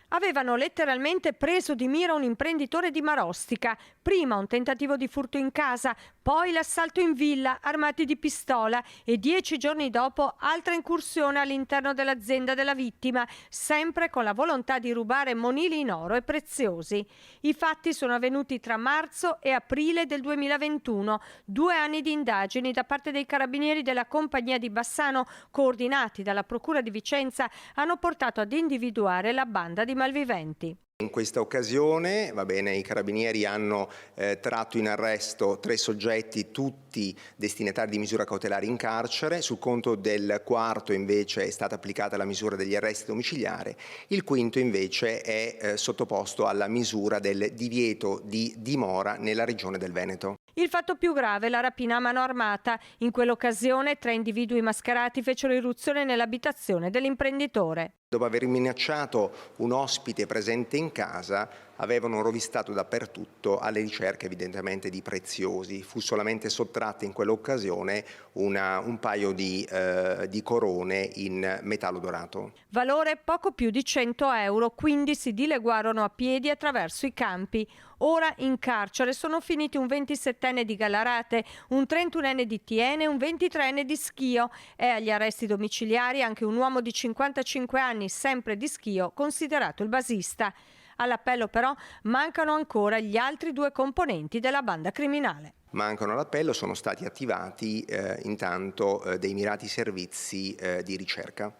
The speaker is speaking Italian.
Avevano letteralmente preso di mira un imprenditore di Marostica. Prima un tentativo di furto in casa, poi l'assalto in villa, armati di pistola, e 10 giorni dopo altra incursione all'interno dell'azienda della vittima, sempre con la volontà di rubare monili in oro e preziosi. I fatti sono avvenuti tra marzo e aprile del 2021, 2 anni di indagini da parte dei carabinieri della compagnia di Bassano, coordinati dalla Procura di Vicenza, hanno portato ad individuare la banda di malviventi. In questa occasione, i carabinieri hanno tratto in arresto 3 soggetti, tutti destinatari di misura cautelare in carcere. Sul conto del quarto invece è stata applicata la misura degli arresti domiciliari. Il quinto invece è sottoposto alla misura del divieto di dimora nella regione del Veneto. Il fatto più grave, la rapina a mano armata. In quell'occasione 3 individui mascherati fecero irruzione nell'abitazione dell'imprenditore. Dopo aver minacciato un ospite presente in casa, avevano rovistato dappertutto alle ricerche evidentemente di preziosi. Fu solamente sottratta in quell'occasione un paio di corone in metallo dorato. Valore poco più di 100 euro, quindi si dileguarono a piedi attraverso i campi. Ora in carcere sono finiti un 27enne di Gallarate, un 31enne di Tiene e un 23enne di Schio. È agli arresti domiciliari anche un uomo di 55 anni, sempre di Schio, considerato il basista. All'appello però mancano ancora gli altri 2 componenti della banda criminale. Mancano all'appello, sono stati attivati intanto dei mirati servizi di ricerca.